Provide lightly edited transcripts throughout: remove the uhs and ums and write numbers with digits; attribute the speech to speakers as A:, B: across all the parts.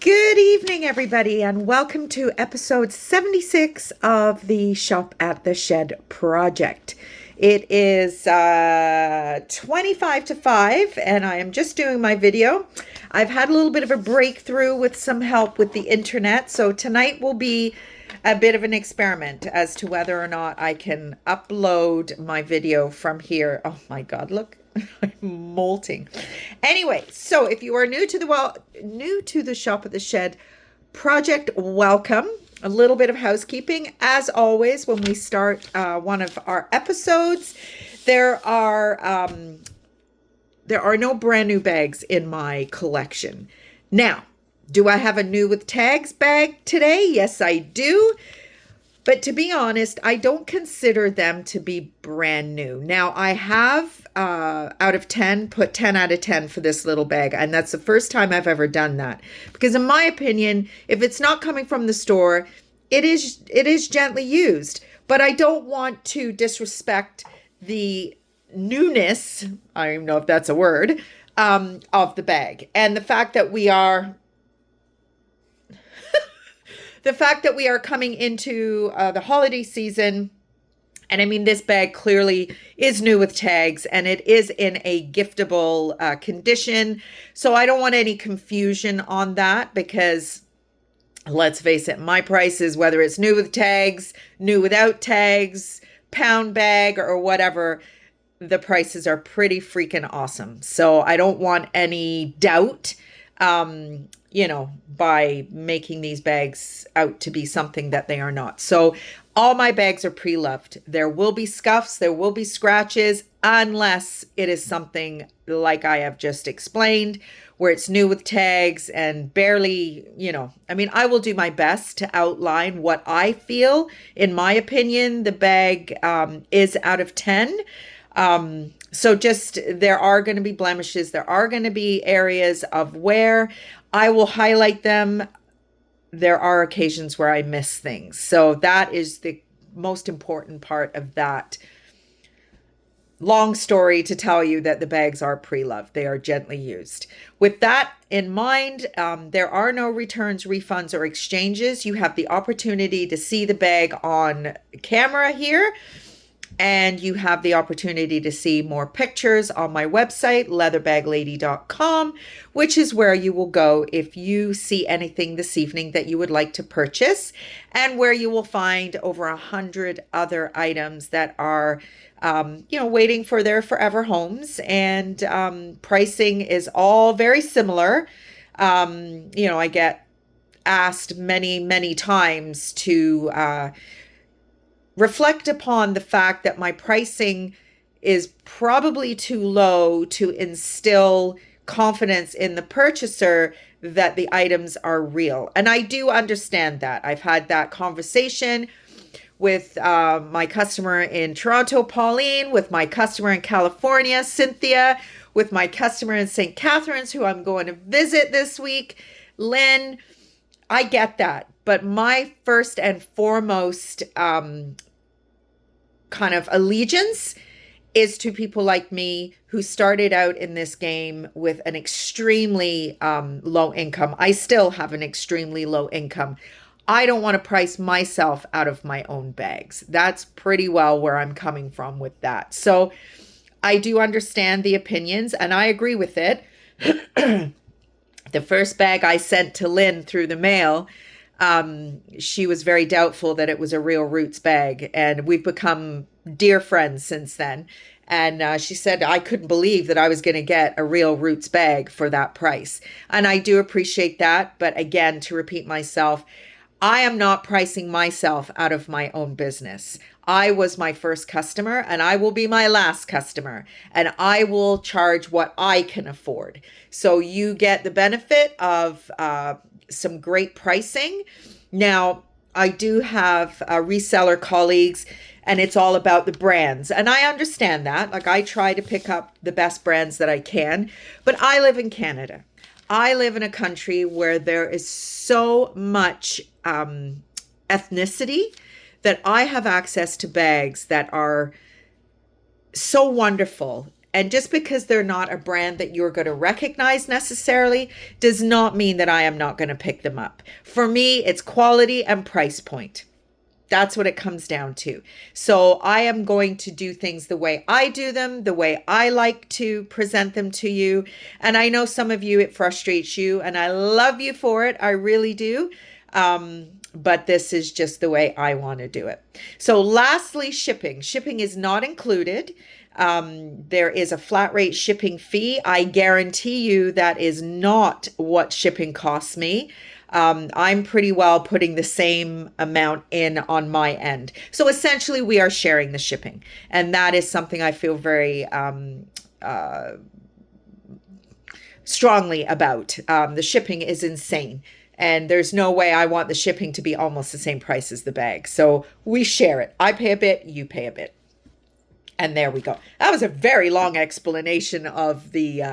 A: Good evening, everybody, and welcome to episode 76 of the Shop at the Shed project. It is 25 to 5, and I am just doing my video. I've had a little bit of a breakthrough with some help with the internet, so tonight will be a bit of an experiment as to whether or not I can upload my video from here. Oh my God, look. I'm molting. Anyway, so if you are new to the Shop at the Shed project, welcome. A little bit of housekeeping. As always, when we start one of our episodes, there are no brand new bags in my collection. Now, do I have a new with tags bag today? Yes, I do. But to be honest, I don't consider them to be brand new. Now, I have, out of 10, put 10 out of 10 for this little bag. And that's the first time I've ever done that. Because in my opinion, if it's not coming from the store, it is gently used. But I don't want to disrespect the newness, I don't even know if that's a word, of the bag. And the fact that we are coming into the holiday season, and I mean, this bag clearly is new with tags, and it is in a giftable condition. So I don't want any confusion on that, because let's face it, my prices, whether it's new with tags, new without tags, pound bag, or whatever, the prices are pretty freaking awesome. So I don't want any doubt, by making these bags out to be something that they are not. So all my bags are pre-loved. There will be scuffs, there will be scratches, unless it is something like I have just explained, where it's new with tags and barely, I will do my best to outline what I feel. In my opinion, the bag is out of 10. So just, there are going to be blemishes. There are going to be areas of wear. I will highlight them. There are occasions where I miss things. So that is the most important part of that long story to tell you that the bags are pre-loved. They are gently used. With that in mind, there are no returns, refunds, or exchanges. You have the opportunity to see the bag on camera here. And you have the opportunity to see more pictures on my website, leatherbag-lady.com, which is where you will go if you see anything this evening that you would like to purchase, and where you will find over 100 other items that are, waiting for their forever homes. And pricing is all very similar. I get asked many, many times to reflect upon the fact that my pricing is probably too low to instill confidence in the purchaser that the items are real. And I do understand that. I've had that conversation with my customer in Toronto, Pauline, with my customer in California, Cynthia, with my customer in St. Catharines, who I'm going to visit this week, Lynn. I get that. But my first and foremost kind of allegiance is to people like me who started out in this game with an extremely low income. I still have an extremely low income. I don't want to price myself out of my own bags. That's pretty well where I'm coming from with that. So I do understand the opinions, and I agree with it. The first bag I sent to Lynn through the mail, she was very doubtful that it was a real Roots bag, and we've become dear friends since then. And she said, I couldn't believe that I was going to get a real Roots bag for that price. And I do appreciate that. But again, to repeat myself, I am not pricing myself out of my own business. I was my first customer, and I will be my last customer, and I will charge what I can afford. So you get the benefit of some great pricing. Now, I do have reseller colleagues, and it's all about the brands. And I understand that. Like, I try to pick up the best brands that I can, but I live in Canada. I live in a country where there is so much ethnicity that I have access to bags that are so wonderful And just because they're not a brand that you're going to recognize necessarily does not mean that I am not going to pick them up. For me, it's quality and price point. That's what it comes down to. So I am going to do things the way I do them, the way I like to present them to you. And I know some of you, it frustrates you, and I love you for it. I really do. But this is just the way I want to do it. So lastly, shipping. Shipping is not included. There is a flat rate shipping fee. I guarantee you that is not what shipping costs me. I'm pretty well putting the same amount in on my end. So essentially we are sharing the shipping. And that is something I feel very strongly about. The shipping is insane. And there's no way I want the shipping to be almost the same price as the bag. So we share it. I pay a bit, you pay a bit. And there we go. That was a very long explanation of the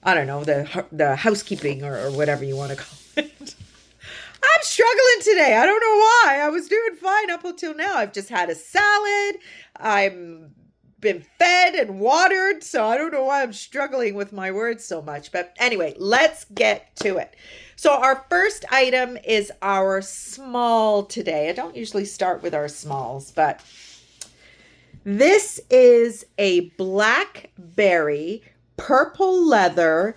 A: I don't know, the housekeeping or whatever you want to call it. I'm struggling today. I don't know why. I was doing fine up until now. I've just had a salad. I'm been fed and watered, so I don't know why I'm struggling with my words so much. But anyway, let's get to it. So our first item is our small today. I don't usually start with our smalls, but this is a blackberry purple leather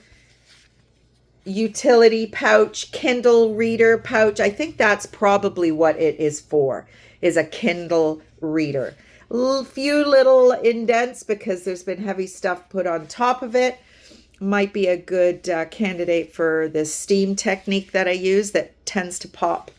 A: utility pouch, Kindle reader pouch. I think that's probably what it is for, is a Kindle reader. Few little indents because there's been heavy stuff put on top of it. Might be a good candidate for the steam technique that I use that tends to pop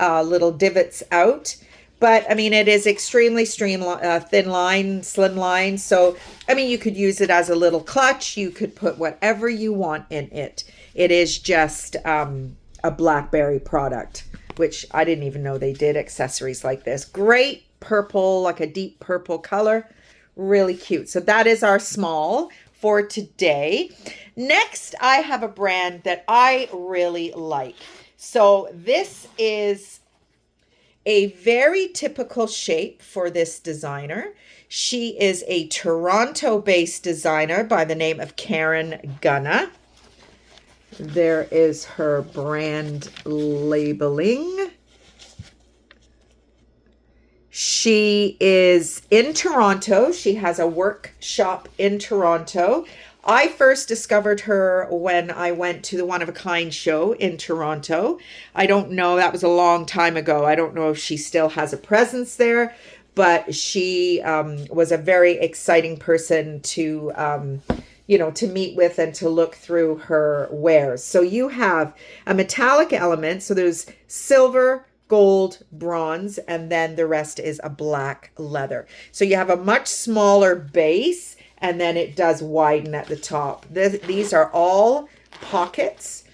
A: little divots out. But I mean, it is extremely thin line, slim line. So, I mean, you could use it as a little clutch. You could put whatever you want in it. It is just a BlackBerry product, which I didn't even know they did accessories like this. Great purple, like a deep purple color. Really cute. So that is our small for today. Next, I have a brand that I really like. So this is a very typical shape for this designer. She is a Toronto-based designer by the name of Karen Gunna. There is her brand labeling. She is in Toronto. She has a workshop in Toronto. I first discovered her when I went to the One of a Kind show in Toronto. I don't know, that was a long time ago. I don't know if she still has a presence there, but she was a very exciting person to, to meet with and to look through her wares. So you have a metallic element. So there's silver, gold, bronze, and then the rest is a black leather. So you have a much smaller base, and then it does widen at the top. These are all pockets.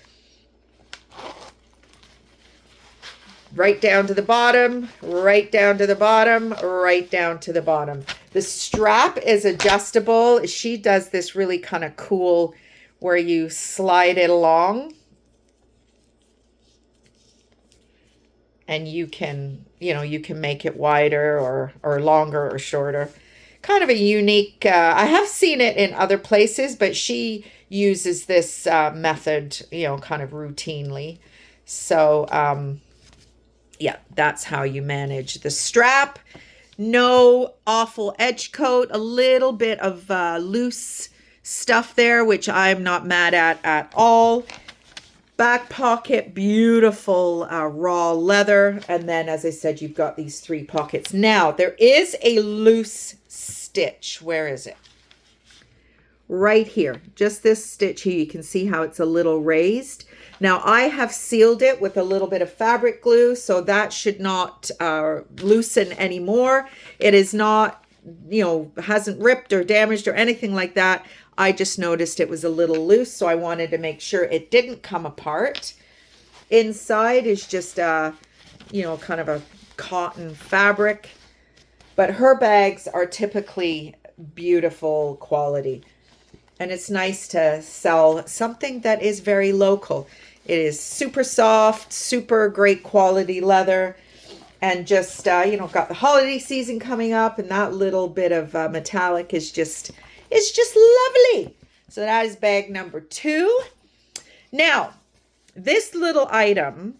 A: Right down to the bottom, right down to the bottom, right down to the bottom. The strap is adjustable. She does this really kind of cool where you slide it along. And you can make it wider or longer or shorter. Kind of a unique, I have seen it in other places, but she uses this method, kind of routinely. So, yeah, that's how you manage the strap. No awful edge coat, a little bit of loose stuff there, which I'm not mad at all. Back pocket, beautiful raw leather. And then, as I said, you've got these 3 pockets. Now, there is a loose stitch. Where is it? Right here. Just this stitch here. You can see how it's a little raised. Now, I have sealed it with a little bit of fabric glue, so that should not loosen anymore. It is not, hasn't ripped or damaged or anything like that. I just noticed it was a little loose, so I wanted to make sure it didn't come apart. Inside is just kind of a cotton fabric. But her bags are typically beautiful quality. And it's nice to sell something that is very local. It is super soft, super great quality leather. And just, got the holiday season coming up. And that little bit of metallic is just is just lovely. So that is bag number 2. Now, this little item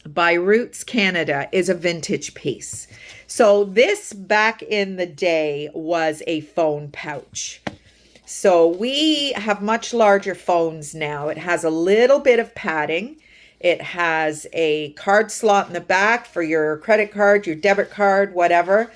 A: by Roots Canada is a vintage piece. So this back in the day was a phone pouch. So we have much larger phones now. It has a little bit of padding. It has a card slot in the back for your credit card, your debit card, whatever.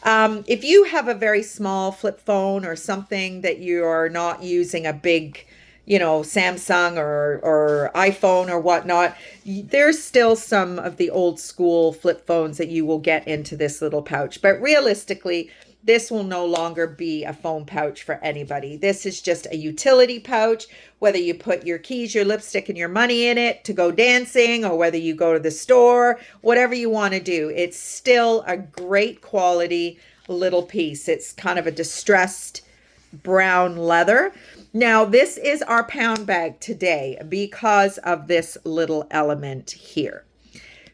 A: If you have a very small flip phone or something that you are not using a big, Samsung or iPhone or whatnot, there's still some of the old school flip phones that you will get into this little pouch. But realistically, this will no longer be a phone pouch for anybody. This is just a utility pouch, whether you put your keys, your lipstick, and your money in it to go dancing, or whether you go to the store, whatever you want to do. It's still a great quality little piece. It's kind of a distressed brown leather. Now, this is our pound bag today because of this little element here.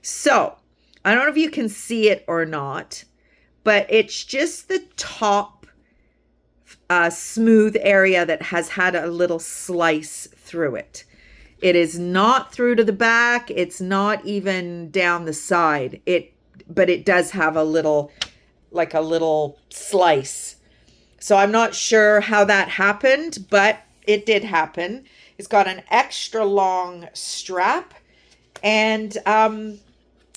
A: So, I don't know if you can see it or not, but it's just the top smooth area that has had a little slice through it. It is not through to the back. It's not even down the side. But it does have a little slice. So I'm not sure how that happened, but it did happen. It's got an extra long strap, and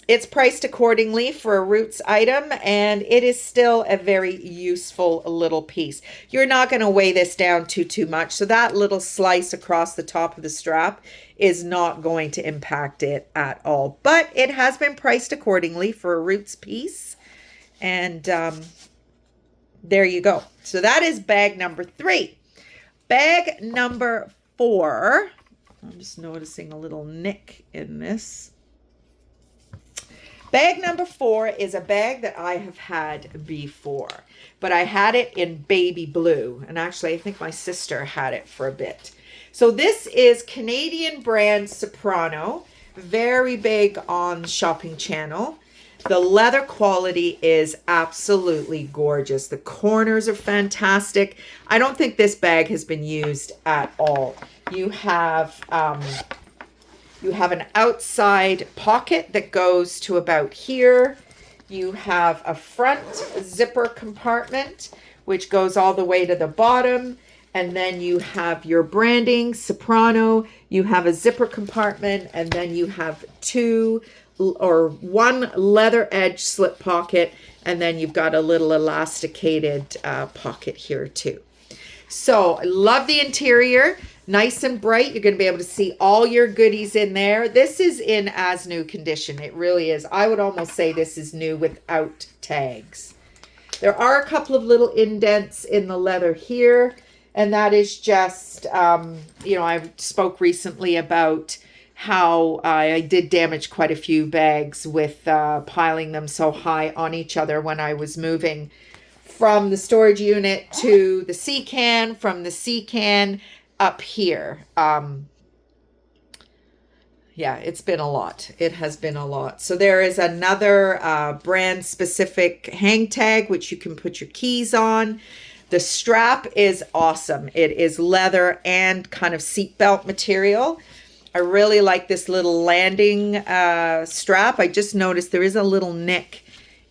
A: it's priced accordingly for a Roots item, and it is still a very useful little piece. You're not going to weigh this down too much, so that little slice across the top of the strap is not going to impact it at all. But it has been priced accordingly for a Roots piece, and there you go. So that is bag number 3. Bag number 4, I'm just noticing a little nick in this. Bag number 4 is a bag that I have had before, but I had it in baby blue. And actually, I think my sister had it for a bit. So this is Canadian brand Soprano, very big on Shopping Channel. The leather quality is absolutely gorgeous. The corners are fantastic. I don't think this bag has been used at all. You have an outside pocket that goes to about here. You have a front zipper compartment, which goes all the way to the bottom. And then you have your branding, Soprano. You have a zipper compartment, and then you have one leather edge slip pocket. And then you've got a little elasticated pocket here too. So I love the interior. Nice and bright. You're going to be able to see all your goodies in there. This is in as new condition. It really is. I would almost say this is new without tags. There are a couple of little indents in the leather here. And that is just, I spoke recently about how I did damage quite a few bags with piling them so high on each other when I was moving from the storage unit to the sea can, from the sea can up here. It's been a lot. It has been a lot. So there is another brand specific hang tag, which you can put your keys on. The strap is awesome. It is leather and kind of seatbelt material. I really like this little landing strap. I just noticed there is a little nick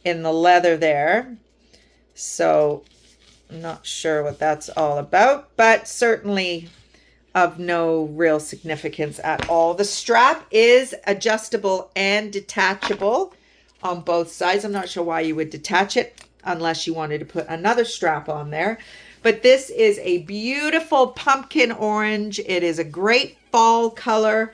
A: in the leather there. So I'm not sure what that's all about, but certainly of no real significance at all. The strap is adjustable and detachable on both sides. I'm not sure why you would detach it unless you wanted to put another strap on there. But this is a beautiful pumpkin orange. It is a great fall color.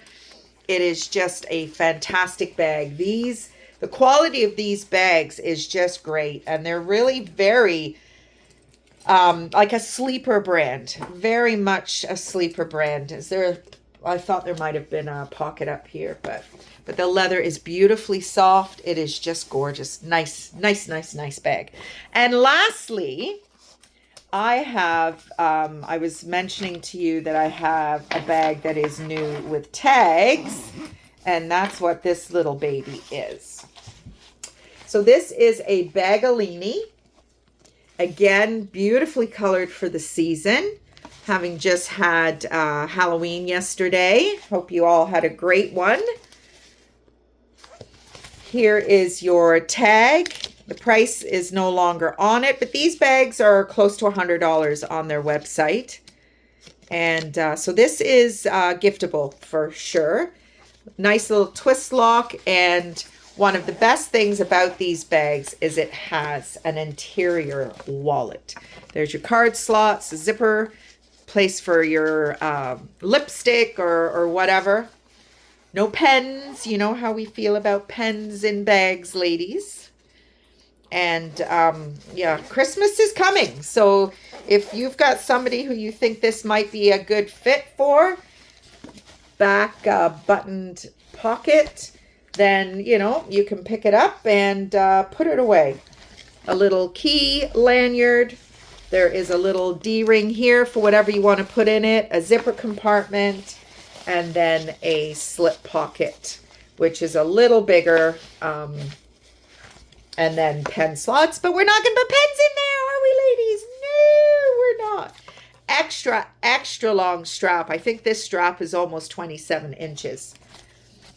A: It is just a fantastic bag. The quality of these bags is just great. And they're really very like a sleeper brand. Very much a sleeper brand. I thought there might have been a pocket up here, but the leather is beautifully soft. It is just gorgeous. Nice bag. And lastly, I have, I was mentioning to you that I have a bag that is new with tags, and that's what this little baby is. So this is a Bagalini, Again, beautifully colored for the season. Having just had Halloween yesterday. Hope you all had a great one. Here is your tag. The price is no longer on it, but these bags are close to $100 on their website. And so this is giftable for sure. Nice little twist lock, and one of the best things about these bags is it has an interior wallet. There's your card slots, a zipper, place for your lipstick or whatever. No pens. You know how we feel about pens in bags, ladies. And yeah, Christmas is coming. So if you've got somebody who you think this might be a good fit for, back buttoned pocket, then, you know, you can pick it up and put it away. A little key lanyard. There is a little D-ring here for whatever you want to put in it, a zipper compartment, and then a slip pocket, which is a little bigger, and then pen slots. But we're not going to put pens in there, are we, ladies? No, we're not. Extra, extra long strap. I think this strap is almost 27 inches.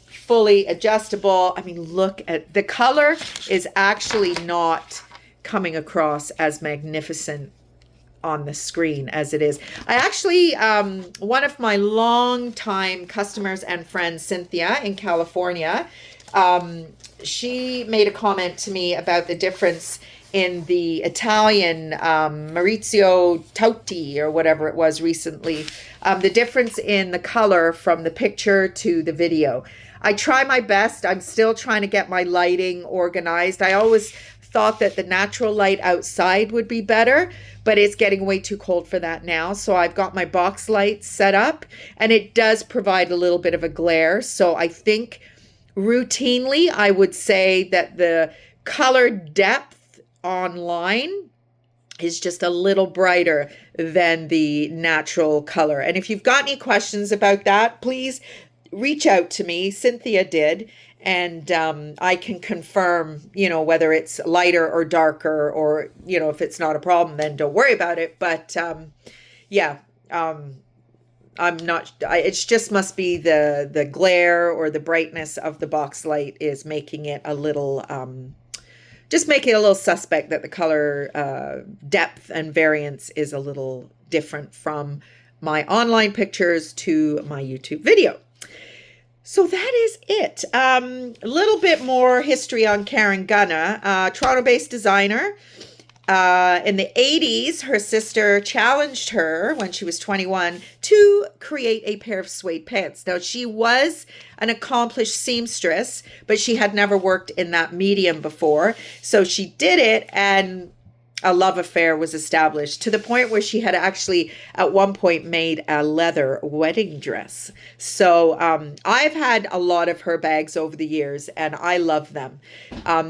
A: Fully adjustable. I mean, look at the color is actually not coming across as magnificent on the screen as it is. I actually, one of my longtime customers and friends, Cynthia in California, she made a comment to me about the difference in the Italian Maurizio Totti or whatever it was recently, the difference in the color from the picture to the video. I try my best. I'm still trying to get my lighting organized. I always thought that the natural light outside would be better, but it's getting way too cold for that now. So I've got my box lights set up, and it does provide a little bit of a glare. So I think routinely I would say that the color depth online is just a little brighter than the natural color. And if you've got any questions about that, please reach out to me. Cynthia did. And I can confirm, you know, whether it's lighter or darker, or, you know, if it's not a problem, then don't worry about it. But yeah, I'm not, it just must be the glare or the brightness of the box light is making it a little, just making it a little suspect that the color depth and variance is a little different from my online pictures to my YouTube video. So that is it. A little bit more history on Karen Gunna, Toronto-based designer. In the 80s, her sister challenged her when she was 21 to create a pair of suede pants. Now, she was an accomplished seamstress, but she had never worked in that medium before. So she did it, and a love affair was established to the point where she had actually at one point made a leather wedding dress. So I've had a lot of her bags over the years, and I love them.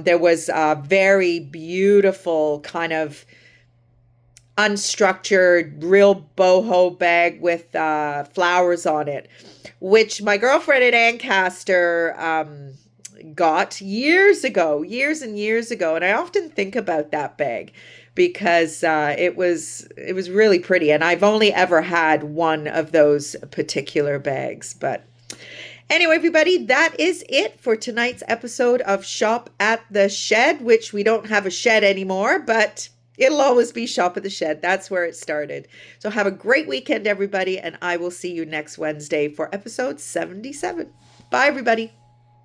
A: There was a very beautiful kind of unstructured, real boho bag with flowers on it, which my girlfriend at Ancaster got years and years ago. And I often think about that bag because it was really pretty. And I've only ever had one of those particular bags. But anyway, everybody, that is it for tonight's episode of Shop at the Shed, which we don't have a shed anymore, but it'll always be Shop at the Shed. That's where it started. So have a great weekend, everybody, and I will see you next Wednesday for episode 77. Bye, everybody.